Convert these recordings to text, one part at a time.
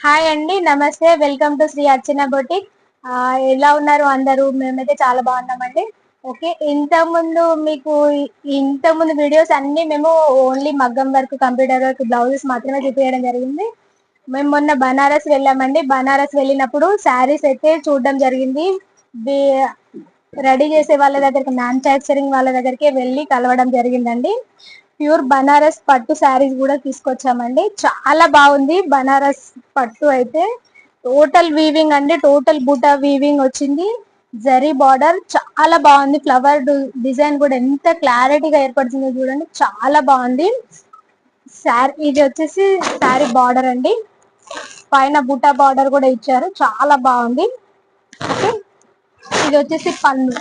Hi అండి, నమస్తే. Welcome to Sri Archana boutique. ఎలా ఉన్నారు అందరూ? మేమైతే చాలా బాగున్నామండి. ఓకే, ఇంతకుముందు వీడియోస్ అన్ని మేము ఓన్లీ మగ్గం వర్క్, కంప్యూటర్ వర్క్, బ్లౌజెస్ మాత్రమే చూపించడం జరిగింది. మేము మొన్న బనారస్ వెళ్ళామండి. బనారస్ వెళ్ళినప్పుడు శారీస్ అయితే చూడడం జరిగింది. రెడీ చేసే వాళ్ళ దగ్గరికి, మ్యానుఫ్యాక్చరింగ్ వాళ్ళ దగ్గరికి వెళ్ళి కలవడం జరిగిందండి. ప్యూర్ బనారస్ పట్టు శారీస్ కూడా తీసుకొచ్చామండి. చాలా బాగుంది బనారస్ పట్టు అయితే. టోటల్ వీవింగ్ అండి, టోటల్ బూటా వీవింగ్ వచ్చింది. జరీ బార్డర్ చాలా బాగుంది. ఫ్లవర్ డిజైన్ కూడా ఎంత క్లారిటీగా ఏర్పడుతుందో చూడండి, చాలా బాగుంది. ఇది వచ్చేసి శారీ బార్డర్ అండి. పైన బుటా బార్డర్ కూడా ఇచ్చారు, చాలా బాగుంది. ఓకే, ఇది వచ్చేసి పళ్ళు.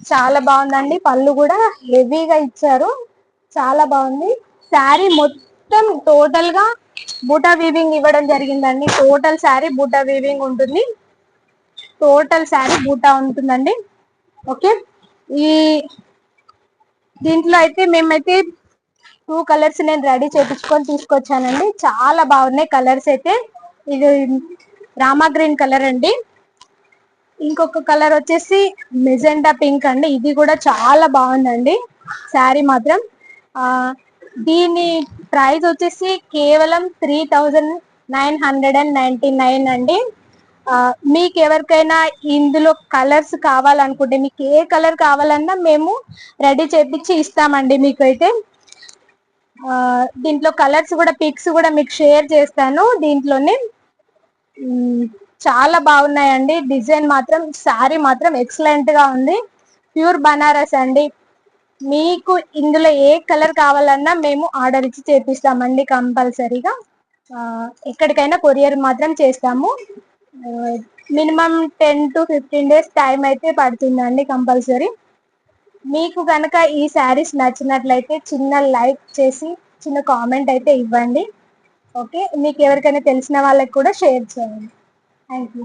చాలా బాగుందండి, పళ్ళు కూడా హెవీగా ఇచ్చారు, చాలా బాగుంది. శారీ మొత్తం టోటల్ గా బూటా వీవింగ్ ఇవ్వడం జరిగిందండి. టోటల్ శారీ బూటా వీవింగ్ ఉంటుంది. టోటల్ శారీ బూటా ఉంటుందండి. ఓకే, ఈ దీంట్లో అయితే మేమైతే 2 కలర్స్ నేను రెడీ చేపించుకొని తీసుకొచ్చానండి. చాలా బాగున్నాయి కలర్స్ అయితే. ఇది రామా గ్రీన్ కలర్ అండి. ఇంకొక కలర్ వచ్చేసి మెజెండా పింక్ అండి. ఇది కూడా చాలా బాగుందండి శారీ మాత్రం. దీని ప్రైస్ వచ్చేసి కేవలం 3999 అండి. మీకు ఎవరికైనా ఇందులో కలర్స్ కావాలనుకుంటే, మీకు ఏ కలర్ కావాలన్నా మేము రెడీ చేపించి ఇస్తామండి. మీకు అయితే దీంట్లో కలర్స్ కూడా, పిక్స్ కూడా మీకు షేర్ చేస్తాను దీంట్లోనే. చాలా బాగున్నాయండి. డిజైన్ మాత్రం, శారీ మాత్రం ఎక్సలెంట్ గా ఉంది. ప్యూర్ బనారస్ అండి. మీకు ఇందులో ఏ కలర్ కావాలన్నా మేము ఆర్డర్ ఇచ్చి చేపిస్తామండి కంపల్సరీగా. ఎక్కడికైనా కొరియర్ మాత్రం చేస్తాము. మినిమం 10 to 15 days టైం అయితే పడుతుందండి కంపల్సరీ. మీకు కనుక ఈ శారీస్ నచ్చినట్లయితే చిన్న లైక్ చేసి చిన్న కామెంట్ అయితే ఇవ్వండి. ఓకే, మీకు ఎవరికైనా తెలిసిన వాళ్ళకి కూడా షేర్ చేయండి. Thank you.